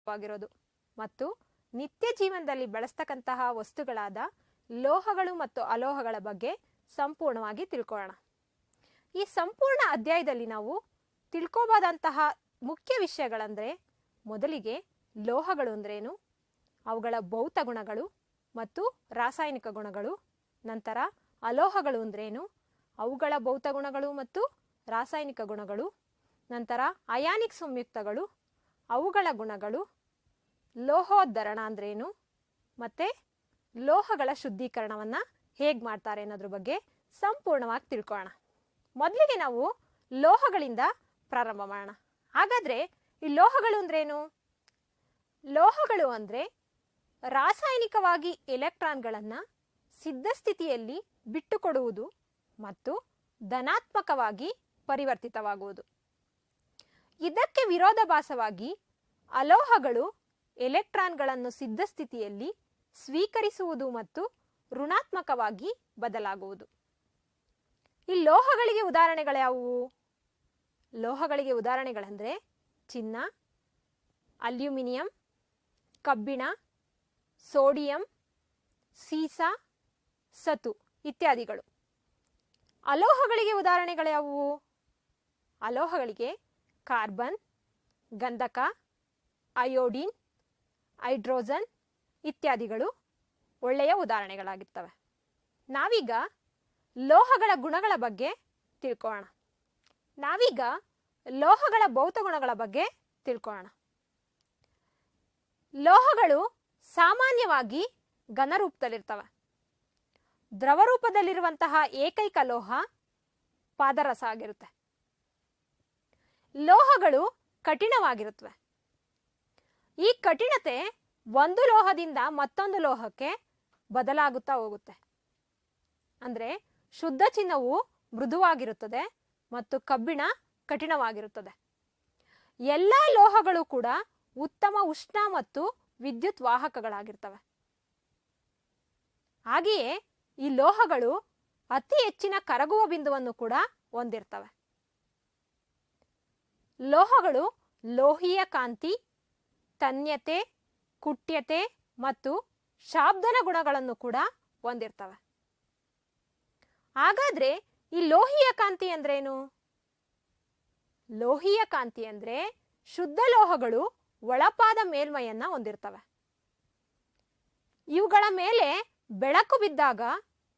ವಾಗಿರೋದು ಮತ್ತು ನಿತ್ಯ ಜೀವನದಲ್ಲಿ ಬಳಸ್ತಕ್ಕಂತಹ ವಸ್ತುಗಳಾದ ಲೋಹಗಳು ಮತ್ತು ಅಲೋಹಗಳ ಬಗ್ಗೆ ಸಂಪೂರ್ಣವಾಗಿ ತಿಳ್ಕೊಳ್ಳೋಣ. ಈ ಸಂಪೂರ್ಣ ಅಧ್ಯಾಯದಲ್ಲಿ ನಾವು ತಿಳ್ಕೋಬಹುದಂತಹ ಮುಖ್ಯ ವಿಷಯಗಳಂದ್ರೆ, ಮೊದಲಿಗೆ ಲೋಹಗಳು ಅಂದ್ರೇನು, ಅವುಗಳ ಭೌತ ಗುಣಗಳು ಮತ್ತು ರಾಸಾಯನಿಕ ಗುಣಗಳು. ನಂತರ ಅಲೋಹಗಳು ಅಂದ್ರೇನು, ಅವುಗಳ ಭೌತ ಗುಣಗಳು ಮತ್ತು ರಾಸಾಯನಿಕ ಗುಣಗಳು. ನಂತರ ಅಯಾನಿಕ್ ಸಂಯುಕ್ತಗಳು, ಅವುಗಳ ಗುಣಗಳು. ಲೋಹೋದ್ಧರಣ ಅಂದ್ರೇನು ಮತ್ತೆ ಲೋಹಗಳ ಶುದ್ಧೀಕರಣವನ್ನ ಹೇಗೆ ಮಾಡ್ತಾರೆ ಅನ್ನೋದ್ರ ಬಗ್ಗೆ ಸಂಪೂರ್ಣವಾಗಿ ತಿಳ್ಕೊಳ್ಳೋಣ. ಮೊದಲಿಗೆ ನಾವು ಲೋಹಗಳಿಂದ ಪ್ರಾರಂಭ ಮಾಡೋಣ. ಹಾಗಾದ್ರೆ ಈ ಲೋಹಗಳು ಅಂದ್ರೇನು? ಲೋಹಗಳು ಅಂದ್ರೆ ರಾಸಾಯನಿಕವಾಗಿ ಎಲೆಕ್ಟ್ರಾನ್ಗಳನ್ನು ಸಿದ್ಧ ಸ್ಥಿತಿಯಲ್ಲಿ ಬಿಟ್ಟುಕೊಡುವುದು ಮತ್ತು ಧನಾತ್ಮಕವಾಗಿ ಪರಿವರ್ತಿತವಾಗುವುದು. ಇದಕ್ಕೆ ವಿರೋಧಾಭಾಸವಾಗಿ ಅಲೋಹಗಳು ಎಲೆಕ್ಟ್ರಾನ್ಗಳನ್ನು ಸಿದ್ಧ ಸ್ಥಿತಿಯಲ್ಲಿ ಸ್ವೀಕರಿಸುವುದು ಮತ್ತು ಋಣಾತ್ಮಕವಾಗಿ ಬದಲಾಗುವುದು. ಈ ಲೋಹಗಳಿಗೆ ಉದಾಹರಣೆಗಳ್ಯಾವುವು? ಲೋಹಗಳಿಗೆ ಉದಾಹರಣೆಗಳಂದ್ರೆ ಚಿನ್ನ, ಅಲ್ಯೂಮಿನಿಯಂ, ಕಬ್ಬಿಣ, ಸೋಡಿಯಂ, ಸೀಸ, ಸತು ಇತ್ಯಾದಿಗಳು. ಅಲೋಹಗಳಿಗೆ ಉದಾಹರಣೆಗಳ್ಯಾವುವು? ಅಲೋಹಗಳಿಗೆ ಕಾರ್ಬನ್, ಗಂಧಕ, ಅಯೋಡಿನ್, ಹೈಡ್ರೋಜನ್ ಇತ್ಯಾದಿಗಳು ಒಳ್ಳೆಯ ಉದಾಹರಣೆಗಳಾಗಿರ್ತವೆ. ನಾವೀಗ ಲೋಹಗಳ ಗುಣಗಳ ಬಗ್ಗೆ ತಿಳ್ಕೊಳ್ಳೋಣ. ನಾವೀಗ ಲೋಹಗಳ ಭೌತ ಗುಣಗಳ ಬಗ್ಗೆ ತಿಳ್ಕೊಳ್ಳೋಣ. ಲೋಹಗಳು ಸಾಮಾನ್ಯವಾಗಿ ಘನರೂಪದಲ್ಲಿರ್ತವೆ. ದ್ರವ ರೂಪದಲ್ಲಿರುವಂತಹ ಏಕೈಕ ಲೋಹ ಪಾದರಸ ಆಗಿರುತ್ತೆ. ಲೋಹಗಳು ಕಠಿಣವಾಗಿರುತ್ತವೆ. ಈ ಕಠಿಣತೆ ಒಂದು ಲೋಹದಿಂದ ಮತ್ತೊಂದು ಲೋಹಕ್ಕೆ ಬದಲಾಗುತ್ತಾ ಹೋಗುತ್ತೆ. ಅಂದ್ರೆ ಶುದ್ಧ ಚಿನ್ನವು ಮೃದುವಾಗಿರುತ್ತದೆ ಮತ್ತು ಕಬ್ಬಿಣ ಕಠಿಣವಾಗಿರುತ್ತದೆ. ಎಲ್ಲ ಲೋಹಗಳು ಕೂಡ ಉತ್ತಮ ಉಷ್ಣ ಮತ್ತು ವಿದ್ಯುತ್ ವಾಹಕಗಳಾಗಿರ್ತವೆ. ಹಾಗೆಯೇ ಈ ಲೋಹಗಳು ಅತಿ ಹೆಚ್ಚಿನ ಕರಗುವ ಬಿಂದುವನ್ನು ಕೂಡ ಹೊಂದಿರ್ತವೆ. ಲೋಹಗಳು ಲೋಹೀಯ ಕಾಂತಿ, ತನ್ಯತೆ, ಕುಟ್ಯತೆ ಮತ್ತು ಶಾಬ್ದನ ಗುಣಗಳನ್ನು ಕೂಡ ಹೊಂದಿರ್ತವೆ. ಹಾಗಾದ್ರೆ ಈ ಲೋಹೀಯ ಕಾಂತಿ ಅಂದ್ರೇನು? ಲೋಹೀಯ ಕಾಂತಿ ಅಂದ್ರೆ ಶುದ್ಧ ಲೋಹಗಳು ಒಳಪಾದ ಮೇಲ್ಮೈಯನ್ನ ಹೊಂದಿರ್ತವೆ. ಇವುಗಳ ಮೇಲೆ ಬೆಳಕು ಬಿದ್ದಾಗ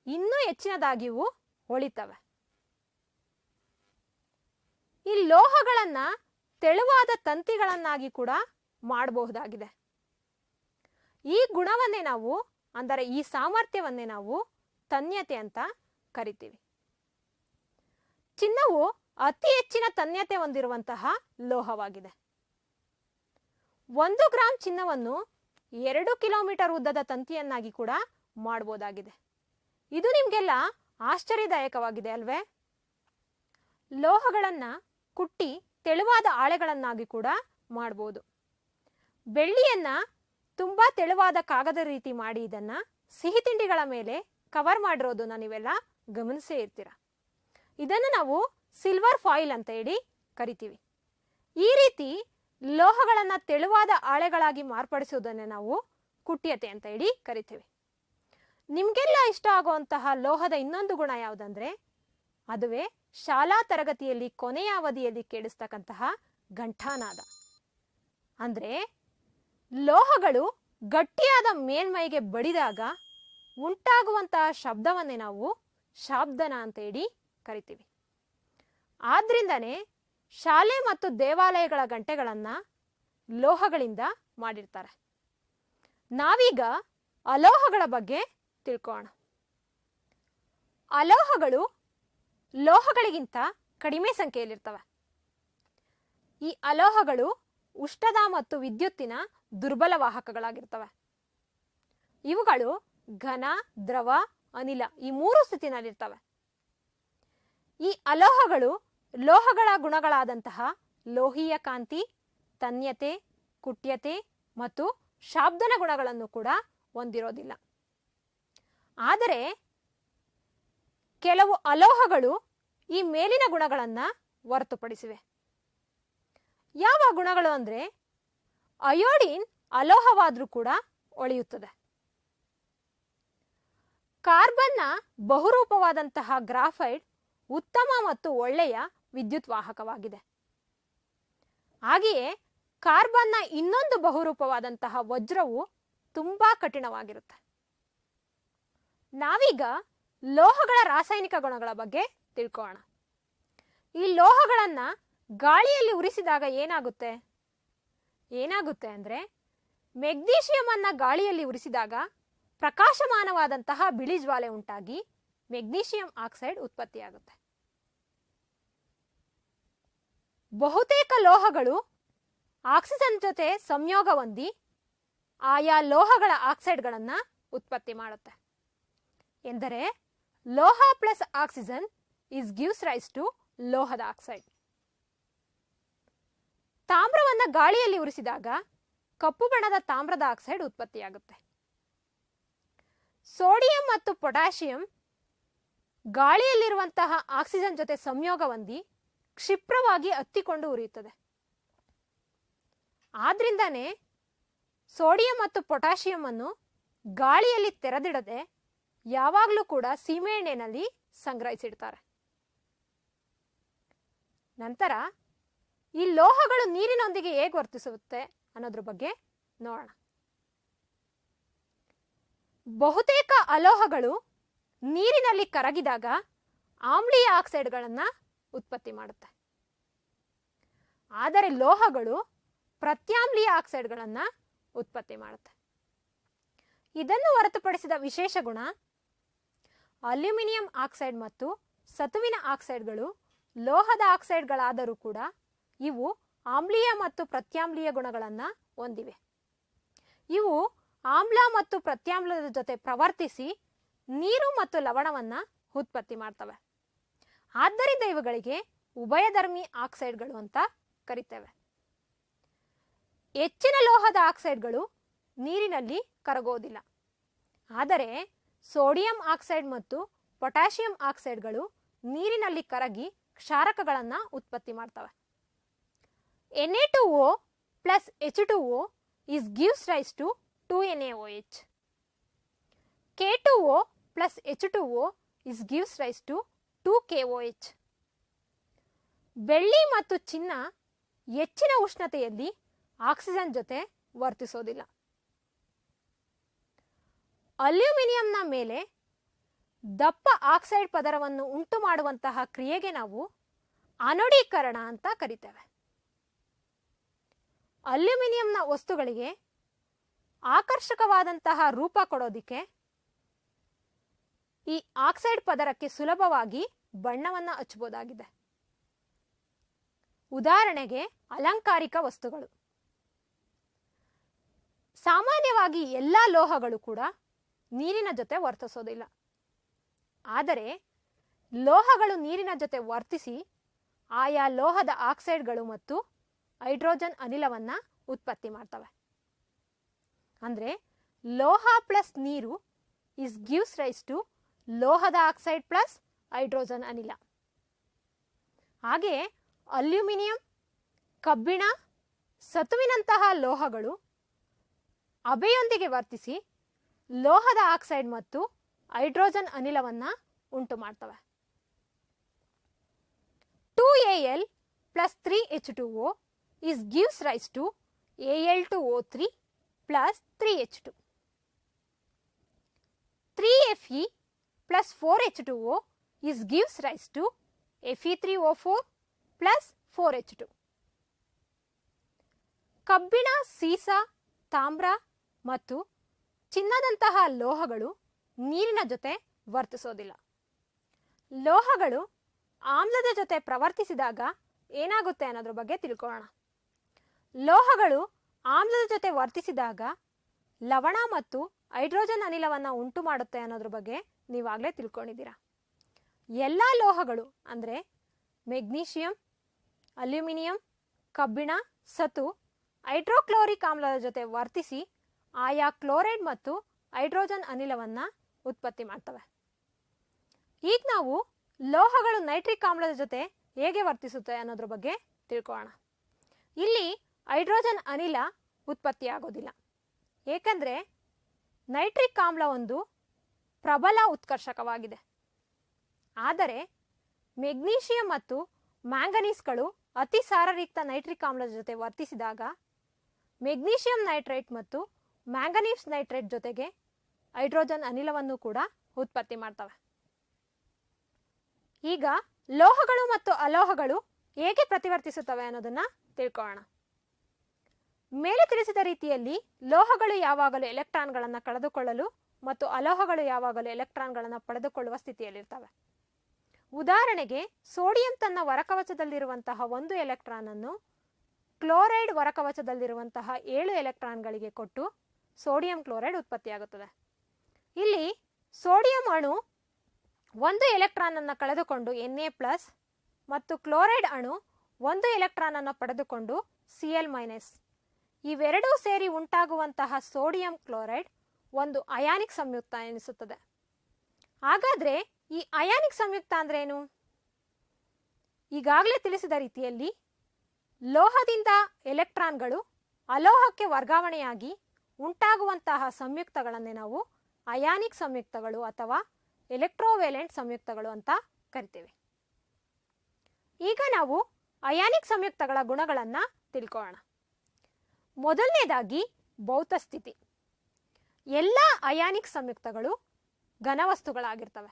ಇನ್ನೂ ಹೆಚ್ಚಿನದಾಗಿ ಇವು ಹೊಳಿತವೆ. ಈ ಲೋಹಗಳನ್ನ ತೆಳುವಾದ ತಂತಿಗಳನ್ನಾಗಿ ಕೂಡ ಮಾಡಬಹುದಾಗಿದೆ. ಈ ಗುಣವನ್ನೇ ನಾವು, ಅಂದರೆ ಈ ಸಾಮರ್ಥ್ಯವನ್ನೇ ನಾವು ತನ್ಯತೆ ಅಂತ ಕರಿತೀವಿ. ಚಿನ್ನವು ಅತಿ ಹೆಚ್ಚಿನ ತನ್ಯತೆ ಹೊಂದಿರುವಂತಹ ಲೋಹವಾಗಿದೆ. 1 ಗ್ರಾಂ ಚಿನ್ನವನ್ನು 2 ಕಿಲೋಮೀಟರ್ ಉದ್ದದ ತಂತಿಯನ್ನಾಗಿ ಕೂಡ ಮಾಡಬಹುದಾಗಿದೆ. ಇದು ನಿಮ್ಗೆಲ್ಲ ಆಶ್ಚರ್ಯದಾಯಕವಾಗಿದೆ ಅಲ್ವೇ? ಲೋಹಗಳನ್ನ ಕುಟ್ಟಿ ತೆಳುವಾದ ಹಾಳೆಗಳನ್ನಾಗಿ ಕೂಡ ಮಾಡಬಹುದು. ಬೆಳ್ಳಿಯನ್ನ ತುಂಬಾ ತೆಳುವಾದ ಕಾಗದ ರೀತಿ ಮಾಡಿ ಇದನ್ನ ಸಿಹಿ ತಿಂಡಿಗಳ ಮೇಲೆ ಕವರ್ ಮಾಡಿರೋದನ್ನ ನೀವೆಲ್ಲ ಗಮನಿಸೇ ಇರ್ತೀರ. ಇದನ್ನು ನಾವು ಸಿಲ್ವರ್ ಫಾಯಿಲ್ ಅಂತ ಹೇಳಿ ಕರಿತೀವಿ. ಈ ರೀತಿ ಲೋಹಗಳನ್ನ ತೆಳುವಾದ ಹಾಳೆಗಳಾಗಿ ಮಾರ್ಪಡಿಸುವುದನ್ನೇ ನಾವು ಕುಟ್ಯತೆ ಅಂತ ಹೇಳಿ ಕರಿತೀವಿ. ನಿಮ್ಗೆಲ್ಲ ಇಷ್ಟ ಆಗುವಂತಹ ಲೋಹದ ಇನ್ನೊಂದು ಗುಣ ಯಾವುದಂದ್ರೆ, ಅದುವೇ ಶಾಲಾ ತರಗತಿಯಲ್ಲಿ ಕೊನೆಯ ಅವಧಿಯಲ್ಲಿ ಕೇಳಿಸ್ತಕ್ಕಂತಹ ಘಂಟಾನಾದ. ಅಂದ್ರೆ ಲೋಹಗಳು ಗಟ್ಟಿಯಾದ ಮೇಲ್ಮೈಗೆ ಬಡಿದಾಗ ಉಂಟಾಗುವಂತಹ ಶಬ್ದವನ್ನೇ ನಾವು ಶಾಬ್ದನ ಅಂತ ಹೇಳಿ ಕರಿತೀವಿ. ಆದ್ರಿಂದನೇ ಶಾಲೆ ಮತ್ತು ದೇವಾಲಯಗಳ ಗಂಟೆಗಳನ್ನ ಲೋಹಗಳಿಂದ ಮಾಡಿರ್ತಾರೆ. ನಾವೀಗ ಅಲೋಹಗಳ ಬಗ್ಗೆ ತಿಳ್ಕೊಳ್ಳೋಣ. ಅಲೋಹಗಳು ಲೋಹಗಳಿಗಿಂತ ಕಡಿಮೆ ಸಂಖ್ಯೆಯಲ್ಲಿರ್ತವೆ. ಈ ಅಲೋಹಗಳು ಉಷ್ಣದ ಮತ್ತು ವಿದ್ಯುತ್ತಿನ ದುರ್ಬಲ ವಾಹಕಗಳಾಗಿರ್ತವೆ. ಇವುಗಳು ಘನ, ದ್ರವ, ಅನಿಲ ಈ 3 ಸ್ಥಿತಿನಲ್ಲಿರ್ತವೆ. ಈ ಅಲೋಹಗಳು ಲೋಹಗಳ ಗುಣಗಳಾದಂತಹ ಲೋಹೀಯ ಕಾಂತಿ, ತನ್ಯತೆ, ಕುಟ್ಯತೆ ಮತ್ತು ಶಾಬ್ದನ ಗುಣಗಳನ್ನು ಕೂಡ ಹೊಂದಿರೋದಿಲ್ಲ. ಆದರೆ ಕೆಲವು ಅಲೋಹಗಳು ಈ ಮೇಲಿನ ಗುಣಗಳನ್ನು ಹೊರತುಪಡಿಸಿವೆ. ಯಾವ ಗುಣಗಳು ಅಂದ್ರೆ, ಅಯೋಡಿನ್ ಅಲೋಹವಾದ್ರೂ ಕೂಡ ಒಳೆಯುತ್ತದೆ. ಕಾರ್ಬನ್ನ ಬಹುರೂಪವಾದಂತಹ ಗ್ರಾಫೈಡ್ ಉತ್ತಮ ಮತ್ತು ಒಳ್ಳೆಯ ವಿದ್ಯುತ್ ವಾಹಕವಾಗಿದೆ. ಹಾಗೆಯೇ ಕಾರ್ಬನ್ನ ಇನ್ನೊಂದು ಬಹುರೂಪವಾದಂತಹ ವಜ್ರವು ತುಂಬಾ ಕಠಿಣವಾಗಿರುತ್ತೆ. ನಾವೀಗ ಲೋಹಗಳ ರಾಸಾಯನಿಕ ಗುಣಗಳ ಬಗ್ಗೆ ತಿಳ್ಕೊಳ್ಳೋಣ. ಈ ಲೋಹಗಳನ್ನ ಗಾಳಿಯಲ್ಲಿ ಉರಿಸಿದಾಗ ಏನಾಗುತ್ತೆ ಅಂದ್ರೆ ಮೆಗ್ನೀಷಿಯಂ ಅನ್ನ ಗಾಳಿಯಲ್ಲಿ ಉರಿಸಿದಾಗ ಪ್ರಕಾಶಮಾನವಾದಂತಹ ಬಿಳಿ ಜ್ವಾಲೆ ಉಂಟಾಗಿ ಮೆಗ್ನೀಷಿಯಂ ಆಕ್ಸೈಡ್ ಉತ್ಪತ್ತಿಯಾಗುತ್ತೆ. ಬಹುತೇಕ ಲೋಹಗಳು ಆಕ್ಸಿಜನ್ ಜೊತೆ ಸಂಯೋಗ ಹೊಂದಿ ಆಯಾ ಲೋಹಗಳ ಆಕ್ಸೈಡ್ಗಳನ್ನ ಉತ್ಪತ್ತಿ ಮಾಡುತ್ತೆ. ಎಂದರೆ ಲೋಹ plus oxygen is gives rise to ಲೋಹದ ಆಕ್ಸೈಡ್. ತಾಮ್ರವನ್ನ ಗಾಳಿಯಲ್ಲಿ ಉರಿಸಿದಾಗ ಕಪ್ಪು ಬಣ್ಣದ ತಾಮ್ರದ ಆಕ್ಸೈಡ್ ಉತ್ಪತ್ತಿಯಾಗುತ್ತೆ. ಸೋಡಿಯಂ ಮತ್ತು ಪೊಟ್ಯಾಷಿಯಂ ಗಾಳಿಯಲ್ಲಿರುವಂತಹ ಆಕ್ಸಿಜನ್ ಜೊತೆ ಸಂಯೋಗ ಹೊಂದಿ ಕ್ಷಿಪ್ರವಾಗಿ ಹತ್ತಿಕೊಂಡು ಉರಿಯುತ್ತದೆ. ಆದ್ರಿಂದಾನೇ ಸೋಡಿಯಂ ಮತ್ತು ಪೊಟ್ಯಾಷಿಯಂ ಅನ್ನು ಗಾಳಿಯಲ್ಲಿ ತೆರೆದಿಡದೆ ಯಾವಾಗಲೂ ಕೂಡ ಸೀಮೆಎಣ್ಣೆಯಲ್ಲಿ ಸಂಗ್ರಹಿಸಿಡ್ತಾರೆ. ನಂತರ ಈ ಲೋಹಗಳು ನೀರಿನೊಂದಿಗೆ ಹೇಗೆ ವರ್ತಿಸುತ್ತೆ ಅನ್ನೋದ್ರ ಬಗ್ಗೆ ನೋಡೋಣ. ಬಹುತೇಕ ಅಲೋಹಗಳು ನೀರಿನಲ್ಲಿ ಕರಗಿದಾಗ ಆಮ್ಲೀಯ ಆಕ್ಸೈಡ್ಗಳನ್ನ ಉತ್ಪತ್ತಿ ಮಾಡುತ್ತೆ. ಆದರೆ ಲೋಹಗಳು ಪ್ರತ್ಯಾಮ್ಲೀಯ ಆಕ್ಸೈಡ್ಗಳನ್ನ ಉತ್ಪತ್ತಿ ಮಾಡುತ್ತೆ. ಇದನ್ನು ಹೊರತುಪಡಿಸಿದ ವಿಶೇಷ ಗುಣ ಅಲ್ಯೂಮಿನಿಯಂ ಆಕ್ಸೈಡ್ ಮತ್ತು ಸತುವಿನ ಆಕ್ಸೈಡ್ಗಳು ಲೋಹದ ಆಕ್ಸೈಡ್ಗಳಾದರೂ ಕೂಡ ಇವು ಆಮ್ಲೀಯ ಮತ್ತು ಪ್ರತ್ಯಾಮ್ಲೀಯ ಗುಣಗಳನ್ನ ಹೊಂದಿವೆ. ಇವು ಆಮ್ಲ ಮತ್ತು ಪ್ರತ್ಯಾಮ್ಲದ ಜೊತೆ ಪ್ರವರ್ತಿಸಿ ನೀರು ಮತ್ತು ಲವಣವನ್ನ ಉತ್ಪತ್ತಿ ಮಾಡ್ತವೆ. ಆದ್ದರಿಂದ ಇವುಗಳಿಗೆ ಉಭಯಧರ್ಮಿ ಆಕ್ಸೈಡ್ಗಳು ಅಂತ ಕರಿತೇವೆ. ಹೆಚ್ಚಿನ ಲೋಹದ ಆಕ್ಸೈಡ್ಗಳು ನೀರಿನಲ್ಲಿ ಕರಗೋದಿಲ್ಲ. ಆದರೆ ಸೋಡಿಯಂ ಆಕ್ಸೈಡ್ ಮತ್ತು ಪೊಟ್ಯಾಷಿಯಂ ಆಕ್ಸೈಡ್ಗಳು ನೀರಿನಲ್ಲಿ ಕರಗಿ ಕ್ಷಾರಕಗಳನ್ನ ಉತ್ಪತ್ತಿ ಮಾಡ್ತವೆ. Na2O plus H2O is gives rise to 2NaOH. K2O plus H2O is gives rise to 2KOH. ಬೆಳ್ಳಿ ಮತ್ತು ಚಿನ್ನ ಹೆಚ್ಚಿನ ಉಷ್ಣತೆಯಲ್ಲಿ ಆಕ್ಸಿಜನ್ ಜೊತೆ ವರ್ತಿಸೋದಿಲ್ಲ. ಅಲ್ಯೂಮಿನಿಯಂನ ಮೇಲೆ ದಪ್ಪ ಆಕ್ಸೈಡ್ ಪದರವನ್ನು ಉಂಟು ಮಾಡುವಂತಹ ಕ್ರಿಯೆಗೆ ನಾವು ಅನೋಡೀಕರಣ ಅಂತ ಕರಿತೇವೆ. ಅಲ್ಯೂಮಿನಿಯಂನ ವಸ್ತುಗಳಿಗೆ ಆಕರ್ಷಕವಾದಂತಹ ರೂಪ ಕೊಡೋದಿಕ್ಕೆ ಈ ಆಕ್ಸೈಡ್ ಪದರಕ್ಕೆ ಸುಲಭವಾಗಿ ಬಣ್ಣವನ್ನು ಹಚ್ಚಬಹುದಾಗಿದೆ. ಉದಾಹರಣೆಗೆ ಅಲಂಕಾರಿಕ ವಸ್ತುಗಳು. ಸಾಮಾನ್ಯವಾಗಿ ಎಲ್ಲ ಲೋಹಗಳು ಕೂಡ ನೀರಿನ ಜೊತೆ ವರ್ತಿಸೋದಿಲ್ಲ. ಆದರೆ ಲೋಹಗಳು ನೀರಿನ ಜೊತೆ ವರ್ತಿಸಿ ಆಯಾ ಲೋಹದ ಆಕ್ಸೈಡ್ಗಳು ಮತ್ತು ಹೈಡ್ರೋಜನ್ ಅನಿಲವನ್ನ ಉತ್ಪತ್ತಿ ಮಾಡ್ತವೆ. ಅಂದ್ರೆ ಲೋಹ ಪ್ಲಸ್ ನೀರು ಇಸ್ ಗಿವ್ಸ್ ರೈಸ್ ಟು ಲೋಹದ ಆಕ್ಸೈಡ್ ಪ್ಲಸ್ ಹೈಡ್ರೋಜನ್ ಅನಿಲ. ಹಾಗೆಯೇ ಅಲ್ಯೂಮಿನಿಯಂ, ಕಬ್ಬಿಣ, ಸತುವಿನಂತಹ ಲೋಹಗಳು ಹಬೆಯೊಂದಿಗೆ ವರ್ತಿಸಿ ಲೋಹದ ಆಕ್ಸೈಡ್ ಮತ್ತು ಹೈಡ್ರೋಜನ್ ಅನಿಲವನ್ನ ಉಂಟು ಮಾಡ್ತವೆ. 2Al plus 3H2O is gives rise to Al2O3 plus 3H2. 3Fe plus 4H2O is gives rise to Fe3O4 plus 4H2. ಕಬ್ಬಿಣ, ಸೀಸ, ತಾಮ್ರ ಮತ್ತು ಚಿನ್ನದಂತಹ ಲೋಹಗಳು ನೀರಿನ ಜೊತೆ ವರ್ತಿಸೋದಿಲ್ಲ. ಲೋಹಗಳು ಆಮ್ಲದ ಜೊತೆ ಪ್ರವರ್ತಿಸಿದಾಗ ಏನಾಗುತ್ತೆ ಅನ್ನೋದ್ರ ಬಗ್ಗೆ ತಿಳ್ಕೊಳ್ಳೋಣ. ಲೋಹಗಳು ಆಮ್ಲದ ಜೊತೆ ವರ್ತಿಸಿದಾಗ ಲವಣ ಮತ್ತು ಹೈಡ್ರೋಜನ್ ಅನಿಲವನ್ನು ಉಂಟು ಮಾಡುತ್ತೆ ಅನ್ನೋದ್ರ ಬಗ್ಗೆ ನೀವಾಗಲೇ ತಿಳ್ಕೊಂಡಿದ್ದೀರಾ. ಎಲ್ಲ ಲೋಹಗಳು ಅಂದರೆ ಮೆಗ್ನೀಷಿಯಂ, ಅಲ್ಯೂಮಿನಿಯಂ, ಕಬ್ಬಿಣ, ಸತು ಹೈಡ್ರೋಕ್ಲೋರಿಕ್ ಆಮ್ಲದ ಜೊತೆ ವರ್ತಿಸಿ ಆಯಾ ಕ್ಲೋರೈಡ್ ಮತ್ತು ಹೈಡ್ರೋಜನ್ ಅನಿಲವನ್ನು ಉತ್ಪತ್ತಿ ಮಾಡ್ತವೆ. ಈಗ ನಾವು ಲೋಹಗಳು ನೈಟ್ರಿಕ್ ಆಮ್ಲದ ಜೊತೆ ಹೇಗೆ ವರ್ತಿಸುತ್ತೆ ಅನ್ನೋದ್ರ ಬಗ್ಗೆ ತಿಳ್ಕೊಳ್ಳೋಣ. ಇಲ್ಲಿ ಹೈಡ್ರೋಜನ್ ಅನಿಲ ಉತ್ಪತ್ತಿಯಾಗೋದಿಲ್ಲ. ಏಕೆಂದರೆ ನೈಟ್ರಿಕ್ ಆಮ್ಲ ಒಂದು ಪ್ರಬಲ ಉತ್ಕರ್ಷಕವಾಗಿದೆ. ಆದರೆ ಮೆಗ್ನೀಷಿಯಂ ಮತ್ತು ಮ್ಯಾಂಗನೀಸ್ಗಳು ಅತಿ ಸಾರಯುಕ್ತ ನೈಟ್ರಿಕ್ ಆಮ್ಲದ ಜೊತೆ ವರ್ತಿಸಿದಾಗ ಮೆಗ್ನೀಷಿಯಂ ನೈಟ್ರೇಟ್ ಮತ್ತು ಮ್ಯಾಂಗನೀಸ್ ನೈಟ್ರೇಟ್ ಜೊತೆಗೆ ಹೈಡ್ರೋಜನ್ ಅನಿಲವನ್ನು ಕೂಡ ಉತ್ಪತ್ತಿ ಮಾಡ್ತವೆ. ಈಗ ಲೋಹಗಳು ಮತ್ತು ಅಲೋಹಗಳು ಹೇಗೆ ಪ್ರತಿವರ್ತಿಸುತ್ತವೆ ಅನ್ನೋದನ್ನ ತಿಳ್ಕೊಳ್ಳೋಣ. ಮೇಲೆ ತಿಳಿಸಿದ ರೀತಿಯಲ್ಲಿ ಲೋಹಗಳು ಯಾವಾಗಲೂ ಎಲೆಕ್ಟ್ರಾನ್ಗಳನ್ನು ಕಳೆದುಕೊಳ್ಳಲು ಮತ್ತು ಅಲೋಹಗಳು ಯಾವಾಗಲೂ ಎಲೆಕ್ಟ್ರಾನ್ಗಳನ್ನು ಪಡೆದುಕೊಳ್ಳುವ ಸ್ಥಿತಿಯಲ್ಲಿರ್ತವೆ. ಉದಾಹರಣೆಗೆ ಸೋಡಿಯಂ ತನ್ನ ಹೊರಕವಚದಲ್ಲಿರುವಂತಹ 1 ಎಲೆಕ್ಟ್ರಾನ್ ಅನ್ನು ಕ್ಲೋರೈಡ್ ಹೊರಕವಚದಲ್ಲಿರುವಂತಹ 7 ಎಲೆಕ್ಟ್ರಾನ್ಗಳಿಗೆ ಕೊಟ್ಟು ಸೋಡಿಯಂ ಕ್ಲೋರೈಡ್ ಉತ್ಪತ್ತಿಯಾಗುತ್ತದೆ. ಇಲ್ಲಿ ಸೋಡಿಯಂ ಅಣು 1 ಎಲೆಕ್ಟ್ರಾನ್ ಅನ್ನು ಕಳೆದುಕೊಂಡು Na+ ಮತ್ತು ಕ್ಲೋರೈಡ್ ಅಣು 1 ಎಲೆಕ್ಟ್ರಾನ್ ಅನ್ನು ಪಡೆದುಕೊಂಡು Cl-, ಇವೆರಡೂ ಸೇರಿ ಉಂಟಾಗುವಂತಹ ಸೋಡಿಯಂ ಕ್ಲೋರೈಡ್ ಒಂದು ಅಯಾನಿಕ್ ಸಂಯುಕ್ತ ಎನಿಸುತ್ತದೆ. ಹಾಗಾದ್ರೆ ಈ ಅಯಾನಿಕ್ ಸಂಯುಕ್ತ ಅಂದ್ರೆ ಏನು? ಈಗಾಗಲೇ ತಿಳಿಸಿದ ರೀತಿಯಲ್ಲಿ ಲೋಹದಿಂದ ಎಲೆಕ್ಟ್ರಾನ್ಗಳು ಅಲೋಹಕ್ಕೆ ವರ್ಗಾವಣೆಯಾಗಿ ಉಂಟಾಗುವಂತಹ ಸಂಯುಕ್ತಗಳನ್ನೇ ನಾವು ಅಯಾನಿಕ್ ಸಂಯುಕ್ತಗಳು ಅಥವಾ ಎಲೆಕ್ಟ್ರೋವೇಲೆಂಟ್ ಸಂಯುಕ್ತಗಳು ಅಂತ ಕರಿತೇವೆ. ಈಗ ನಾವು ಅಯಾನಿಕ್ ಸಂಯುಕ್ತಗಳ ಗುಣಗಳನ್ನು ತಿಳ್ಕೊಳ್ಳೋಣ. ಮೊದಲನೇದಾಗಿ ಭೌತ ಸ್ಥಿತಿ. ಎಲ್ಲ ಅಯಾನಿಕ್ ಸಂಯುಕ್ತಗಳು ಘನವಸ್ತುಗಳಾಗಿರ್ತವೆ.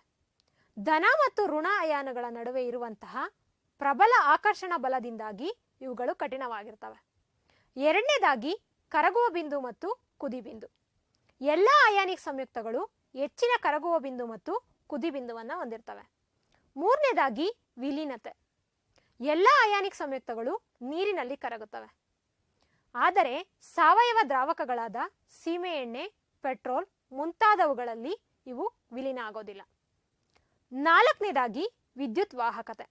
ಧನ ಮತ್ತು ಋಣ ಅಯಾನುಗಳ ನಡುವೆ ಇರುವಂತಹ ಪ್ರಬಲ ಆಕರ್ಷಣ ಬಲದಿಂದಾಗಿ ಇವುಗಳು ಕಠಿಣವಾಗಿರ್ತವೆ. ಎರಡನೇದಾಗಿ ಕರಗುವ ಬಿಂದು ಮತ್ತು ಕುದಿ ಬಿಂದು. ಎಲ್ಲ ಅಯಾನಿಕ್ ಸಂಯುಕ್ತಗಳು ಹೆಚ್ಚಿನ ಕರಗುವ ಬಿಂದು ಮತ್ತು ಕುದಿ ಬಿಂದುವನ್ನು ಹೊಂದಿರ್ತವೆ. ಮೂರನೇದಾಗಿ ವಿಲೀನತೆ. ಎಲ್ಲ ಅಯಾನಿಕ್ ಸಂಯುಕ್ತಗಳು ನೀರಿನಲ್ಲಿ ಕರಗುತ್ತವೆ. ಆದರೆ ಸಾವಯವ ದ್ರಾವಕಗಳಾದ ಸೀಮೆ ಎಣ್ಣೆ, ಪೆಟ್ರೋಲ್ ಮುಂತಾದವುಗಳಲ್ಲಿ ಇವು ವಿಲೀನ ಆಗೋದಿಲ್ಲ. ನಾಲ್ಕನೇದಾಗಿ ವಿದ್ಯುತ್ ವಾಹಕತೆ.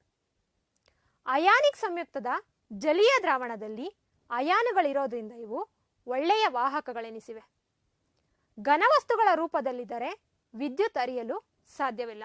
ಅಯಾನಿಕ್ ಸಂಯುಕ್ತದ ಜಲೀಯ ದ್ರಾವಣದಲ್ಲಿ ಅಯಾನುಗಳಿರೋದ್ರಿಂದ ಇವು ಒಳ್ಳೆಯ ವಾಹಕಗಳೆನಿಸಿವೆ. ಘನವಸ್ತುಗಳ ರೂಪದಲ್ಲಿದ್ದರೆ ವಿದ್ಯುತ್ ಹರಿಯಲು ಸಾಧ್ಯವಿಲ್ಲ.